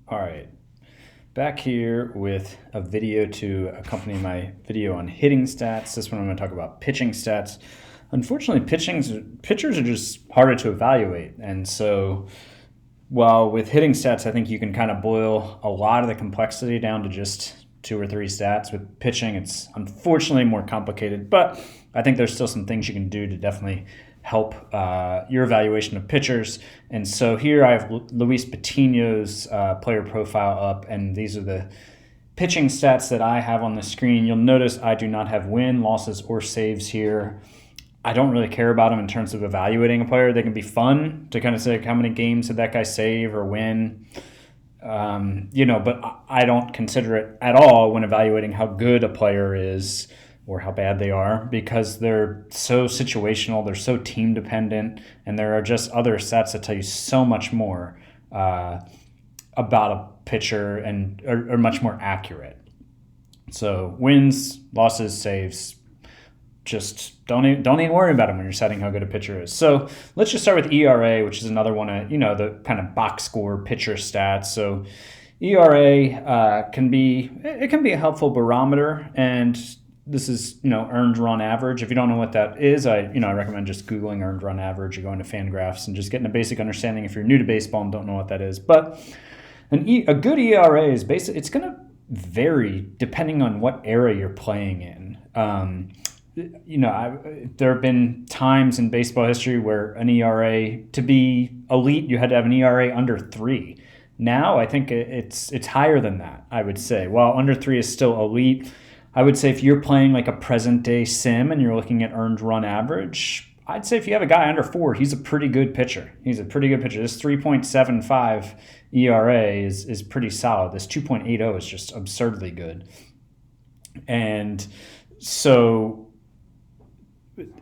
All right, back here with a video to accompany my video on hitting stats. This one I'm going to talk about pitching stats. Unfortunately, pitchers are just harder to evaluate, and so while with hitting stats, I think you can kind of boil a lot of the complexity down to just two or three stats. With pitching, it's unfortunately more complicated, but I think there's still some things you can do to definitely help your evaluation of pitchers. And so here I have Luis Patino's player profile up, and these are the pitching stats that I have on the screen. You'll notice I do not have win, losses, or saves here. I don't really care about them in terms of evaluating a player. They can be fun to kind of say, like, how many games did that guy save or win? But I don't consider it at all when evaluating how good a player is or how bad they are, because they're so situational, they're so team dependent, and there are just other stats that tell you so much more about a pitcher and are much more accurate. So wins, losses, saves, just don't even worry about them when you're setting how good a pitcher is. So let's just start with ERA, which is another one of the kind of box score pitcher stats. So ERA can be a helpful barometer, and this is earned run average. If you don't know what that is, I recommend just Googling earned run average or going to Fangraphs and just getting a basic understanding if you're new to baseball and don't know what that is. But a good ERA is basically, it's going to vary depending on what era you're playing in. There have been times in baseball history where an ERA, to be elite, you had to have an ERA under 3. Now I think it's higher than that, I would say. While under 3 is still elite, I would say if you're playing like a present day sim and you're looking at earned run average, I'd say if you have a guy under 4, he's a pretty good pitcher. This 3.75 ERA is pretty solid. This 2.80 is just absurdly good. And so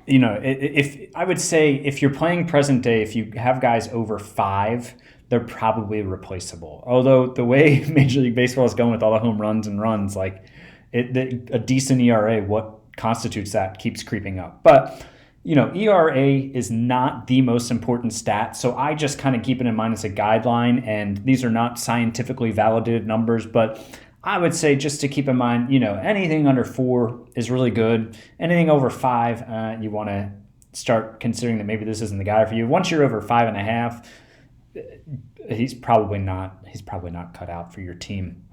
if I would say if you're playing present day, if you have guys over 5, they're probably replaceable. Although the way Major League Baseball is going with all the home runs and runs, like a decent ERA, what constitutes that keeps creeping up. But ERA is not the most important stat, so I just kind of keep it in mind as a guideline, and these are not scientifically validated numbers, but I would say just to keep in mind, anything under 4 is really good. Anything over 5, you want to start considering that maybe this isn't the guy for you. Once you're over 5.5, he's probably not cut out for your team.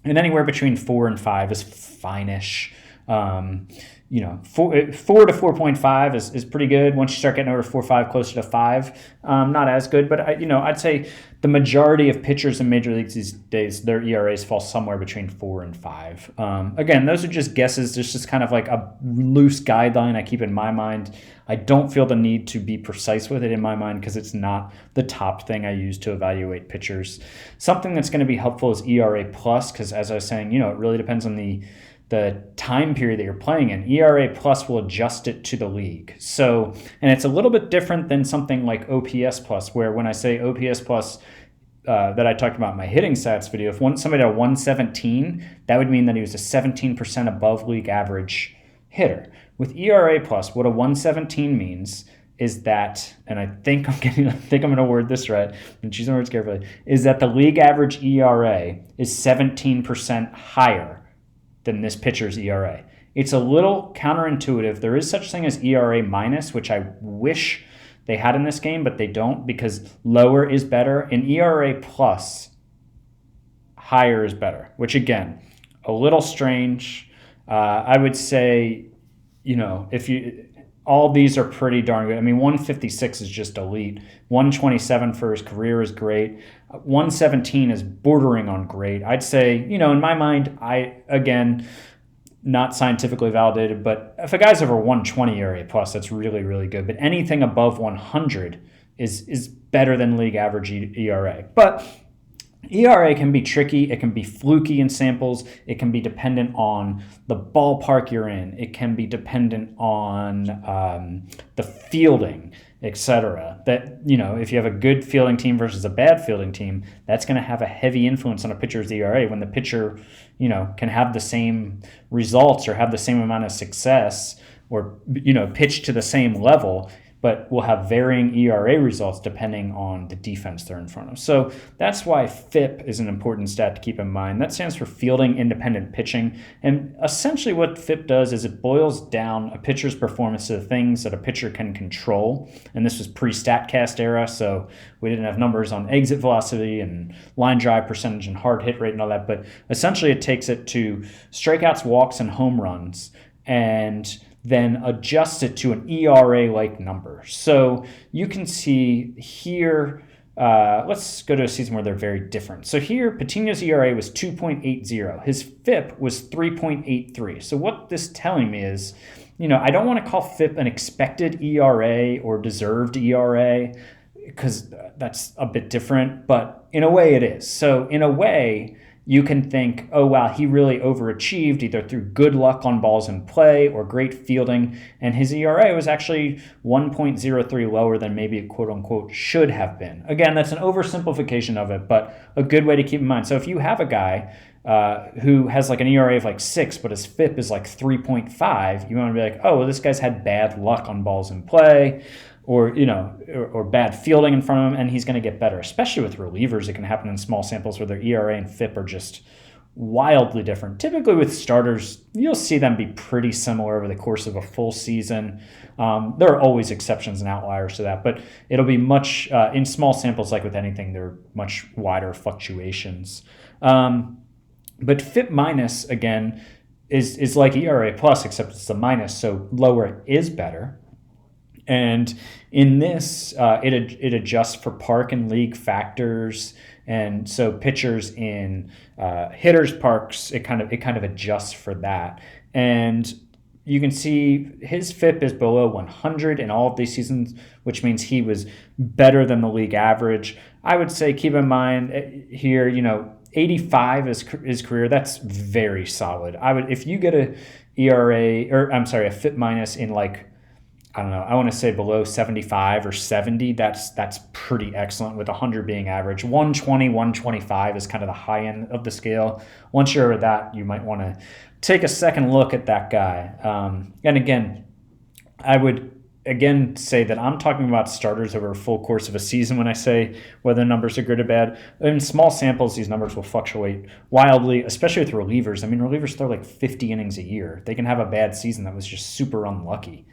And anywhere between 4 and 5 is fine-ish. 4 to 4.5 is pretty good. Once you start getting over 4.5, closer to 5, not as good. But I'd say the majority of pitchers in major leagues these days, their ERAs fall somewhere between 4 and 5. Again, those are just guesses. There's just kind of like a loose guideline I keep in my mind. I don't feel the need to be precise with it in my mind because it's not the top thing I use to evaluate pitchers. Something that's going to be helpful is ERA plus, because as I was saying, it really depends on the time period that you're playing in. ERA plus will adjust it to the league. So, and it's a little bit different than something like OPS plus, where when I say OPS plus that I talked about in my hitting stats video, if somebody had a 117, that would mean that he was a 17% above league average hitter. With ERA plus, what a 117 means is that, and I think I'm going to word this right, and choose my words carefully, is that the league average ERA is 17% higher than this pitcher's ERA. It's a little counterintuitive. There is such thing as ERA minus, which I wish they had in this game, but they don't, because lower is better. In ERA plus, higher is better, which again, a little strange. I would say, all these are pretty darn good. I mean, 156 is just elite. 127 for his career is great. 117 is bordering on great. I'd say, in my mind, again, not scientifically validated, but if a guy's over 120 ERA plus, that's really, really good. But anything above 100 is better than league average ERA. But ERA can be tricky. It can be fluky in samples. It can be dependent on the ballpark you're in. It can be dependent on the fielding, etc. That, if you have a good fielding team versus a bad fielding team, that's going to have a heavy influence on a pitcher's ERA. When the pitcher, can have the same results or have the same amount of success or, pitch to the same level, but will have varying ERA results depending on the defense they're in front of. So that's why FIP is an important stat to keep in mind. That stands for fielding independent pitching. And essentially what FIP does is it boils down a pitcher's performance to the things that a pitcher can control. And this was pre-StatCast era, so we didn't have numbers on exit velocity and line drive percentage and hard hit rate and all that. But essentially it takes it to strikeouts, walks, and home runs, and then adjust it to an ERA-like number. So you can see here, let's go to a season where they're very different. So here, Patino's ERA was 2.80. His FIP was 3.83. So what this is telling me is, I don't want to call FIP an expected ERA or deserved ERA, because that's a bit different, but in a way it is. So in a way, you can think, oh, wow, he really overachieved either through good luck on balls in play or great fielding, and his ERA was actually 1.03 lower than maybe it quote-unquote should have been. Again, that's an oversimplification of it, but a good way to keep in mind. So if you have a guy who has like an ERA of like 6, but his FIP is like 3.5, you want to be like, oh, well, this guy's had bad luck on balls in play, or bad fielding in front of him, and he's going to get better. Especially with relievers, it can happen in small samples where their ERA and FIP are just wildly different. Typically with starters, you'll see them be pretty similar over the course of a full season. There are always exceptions and outliers to that, but it'll be much, in small samples, like with anything, there are much wider fluctuations. But FIP minus, again, is like ERA plus, except it's a minus, so lower is better. And in this, it adjusts for park and league factors, and so pitchers in hitters' parks, it kind of adjusts for that. And you can see his FIP is below 100 in all of these seasons, which means he was better than the league average. I would say keep in mind here, 85 is his career. That's very solid. If you get a FIP minus in I don't know, I want to say below 75 or 70, that's pretty excellent, with 100 being average. 120, 125 is kind of the high end of the scale. Once you're at that, you might want to take a second look at that guy. And again, I would say that I'm talking about starters over a full course of a season when I say whether numbers are good or bad. In small samples, these numbers will fluctuate wildly, especially with relievers. I mean, relievers throw like 50 innings a year. They can have a bad season that was just super unlucky.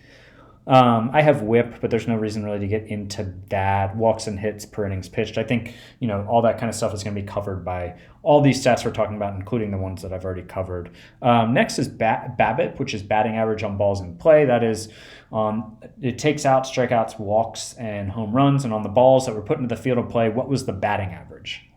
I have whip, but there's no reason really to get into that. Walks and hits per innings pitched. I think, all that kind of stuff is going to be covered by all these stats we're talking about, including the ones that I've already covered. Next is BABIP, which is batting average on balls in play. That is, it takes out strikeouts, walks, and home runs. And on the balls that were put into the field of play, what was the batting average?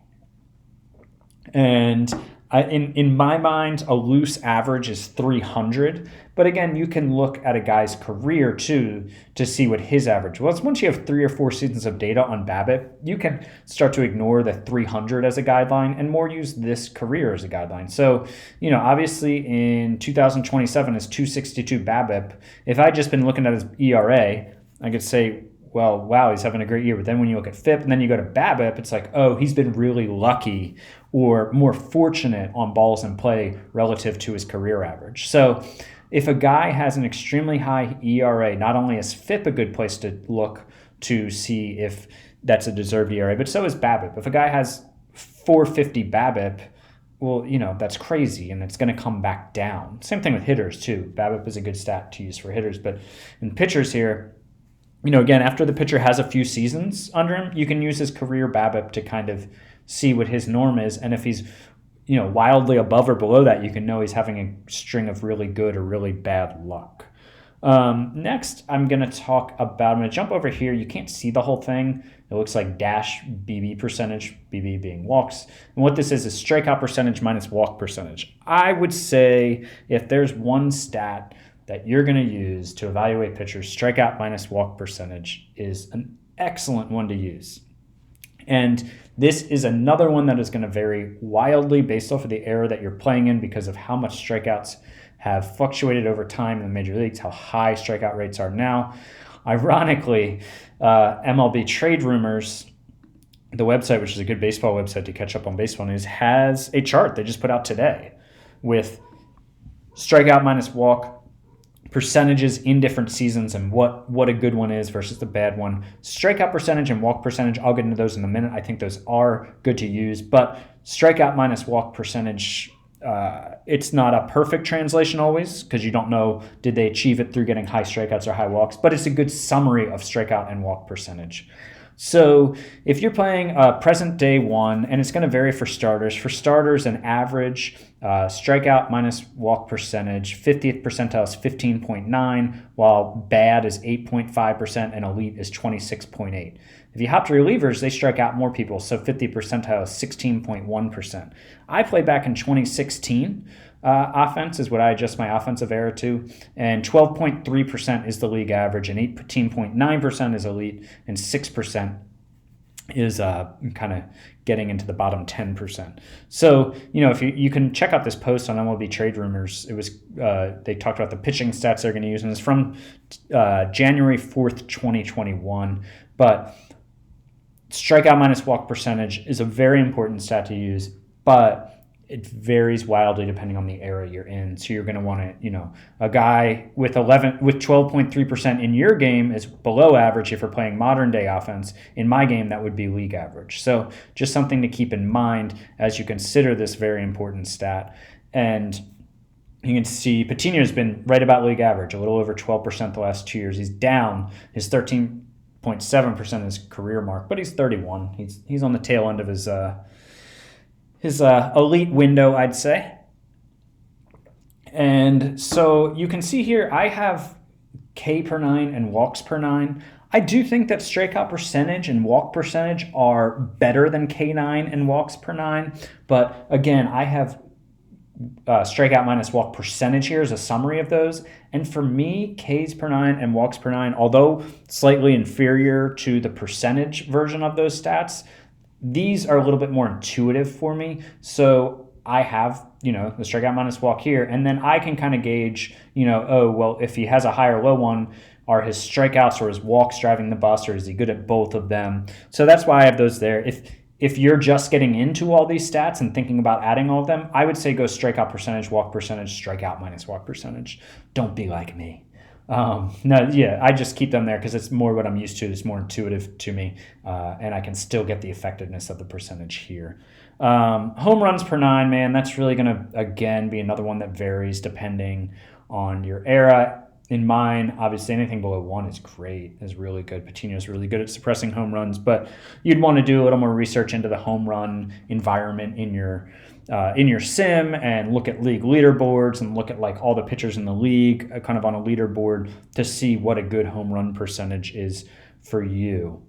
And in my mind, a loose average is 300. But again, you can look at a guy's career too to see what his average was. Once you have 3 or 4 seasons of data on BABIP, you can start to ignore the 300 as a guideline and more use this career as a guideline. So, obviously in 2027 is 262 BABIP. If I'd just been looking at his ERA, I could say, well, wow, he's having a great year. But then when you look at FIP and then you go to BABIP, it's like, oh, he's been really lucky or more fortunate on balls in play relative to his career average. So if a guy has an extremely high ERA, not only is FIP a good place to look to see if that's a deserved ERA, but so is BABIP. If a guy has 450 BABIP, well, that's crazy, and it's going to come back down. Same thing with hitters, too. BABIP is a good stat to use for hitters. But in pitchers here, again, after the pitcher has a few seasons under him, you can use his career BABIP to kind of see what his norm is. And if he's wildly above or below that, you can know he's having a string of really good or really bad luck. Next, I'm going to jump over here. You can't see the whole thing. It looks like dash BB percentage, BB being walks. And what this is strikeout percentage minus walk percentage. I would say if there's one stat that you're going to use to evaluate pitchers, strikeout minus walk percentage is an excellent one to use. And this is another one that is going to vary wildly based off of the era that you're playing in because of how much strikeouts have fluctuated over time in the major leagues, how high strikeout rates are now. Ironically, MLB Trade Rumors, the website, which is a good baseball website to catch up on baseball news, has a chart they just put out today with strikeout minus walk percentages in different seasons and what a good one is versus the bad one. Strikeout percentage and walk percentage, I'll get into those in a minute. I think those are good to use, but strikeout minus walk percentage, it's not a perfect translation always because you don't know did they achieve it through getting high strikeouts or high walks, but it's a good summary of strikeout and walk percentage. So if you're playing present day one, and it's going to vary for starters, an average strikeout minus walk percentage, 50th percentile is 15.9, while bad is 8.5%, and elite is 26.8. If you hop to relievers, they strike out more people, so 50th percentile is 16.1%. I played back in 2016. Offense is what I adjust my offensive era to, and 12.3% is the league average, and 18.9% is elite, and 6% is kind of getting into the bottom 10%. So, if you can check out this post on MLB Trade Rumors, it was they talked about the pitching stats they're going to use, and it's from January 4th, 2021. But strikeout minus walk percentage is a very important stat to use, but it varies wildly depending on the era you're in. So you're going to want to, a guy with 12.3% in your game is below average if you're playing modern day offense. In my game, that would be league average. So just something to keep in mind as you consider this very important stat. And you can see Patino has been right about league average, a little over 12% the last 2 years. He's down his 13.7% his career mark, but he's 31. He's on the tail end of his elite window, I'd say. And so you can see here, I have K per 9 and walks per 9. I do think that strikeout percentage and walk percentage are better than K9 and walks per 9. But again, I have strikeout minus walk percentage here as a summary of those. And for me, Ks per 9 and walks per 9, although slightly inferior to the percentage version of those stats, these are a little bit more intuitive for me. So I have, the strikeout minus walk here, and then I can kind of gauge, if he has a high or low one, are his strikeouts or his walks driving the bus, or is he good at both of them? So that's why I have those there. If you're just getting into all these stats and thinking about adding all of them, I would say go strikeout percentage, walk percentage, strikeout minus walk percentage. Don't be like me. I just keep them there because it's more what I'm used to. It's more intuitive to me, and I can still get the effectiveness of the percentage here. Home runs per 9, man, that's really going to, again, be another one that varies depending on your era. In mine, obviously, anything below 1 is great, is really good. Patino's really good at suppressing home runs, but you'd want to do a little more research into the home run environment in your sim and look at league leaderboards and look at like all the pitchers in the league kind of on a leaderboard to see what a good home run percentage is for you.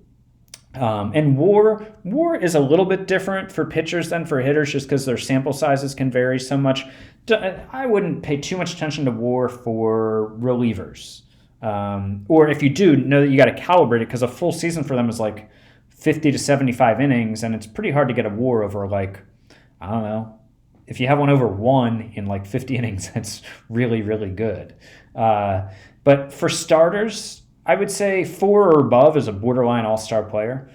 And WAR is a little bit different for pitchers than for hitters just because their sample sizes can vary so much. I wouldn't pay too much attention to WAR for relievers. Or if you do, know that you got to calibrate it because a full season for them is like 50 to 75 innings, and it's pretty hard to get a WAR over like, I don't know, if you have one over 1 in like 50 innings, that's really, really good. But for starters, I would say 4 or above is a borderline all-star player.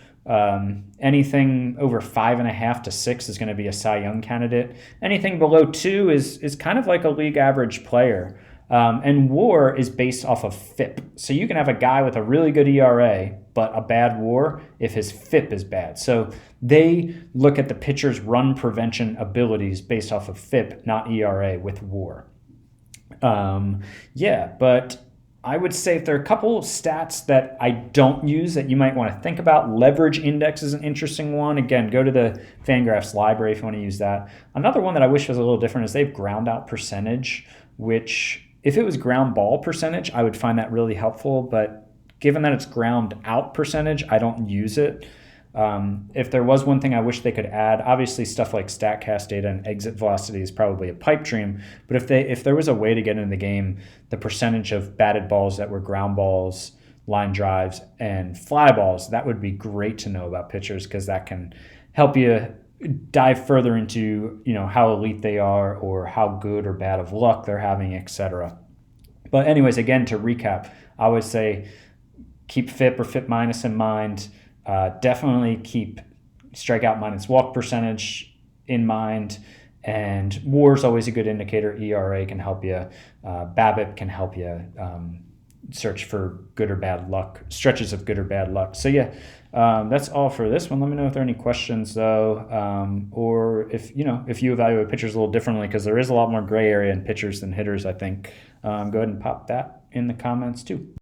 Anything over 5.5 to 6 is going to be a Cy Young candidate. Anything below 2 is kind of like a league average player. And WAR is based off of FIP. So you can have a guy with a really good ERA, but a bad WAR if his FIP is bad. So they look at the pitcher's run prevention abilities based off of FIP, not ERA with WAR. But I would say if there are a couple of stats that I don't use that you might want to think about, leverage index is an interesting one. Again, go to the Fangraphs library if you want to use that. Another one that I wish was a little different is they have ground out percentage, which if it was ground ball percentage, I would find that really helpful. But given that it's ground out percentage, I don't use it. If there was one thing I wish they could add, obviously stuff like StatCast data and exit velocity is probably a pipe dream, but if there was a way to get into the game, the percentage of batted balls that were ground balls, line drives, and fly balls, that would be great to know about pitchers because that can help you dive further into how elite they are or how good or bad of luck they're having, etc. But anyways, again, to recap, I would say keep FIP or FIP minus in mind. Definitely keep strikeout minus walk percentage in mind, And WAR is always a good indicator. ERA can help you. BABIP can help you search for good or bad luck, stretches of good or bad luck. So yeah, that's all for this one. Let me know if there are any questions though, or if you evaluate pitchers a little differently, because there is a lot more gray area in pitchers than hitters, I think. Go ahead and pop that in the comments too.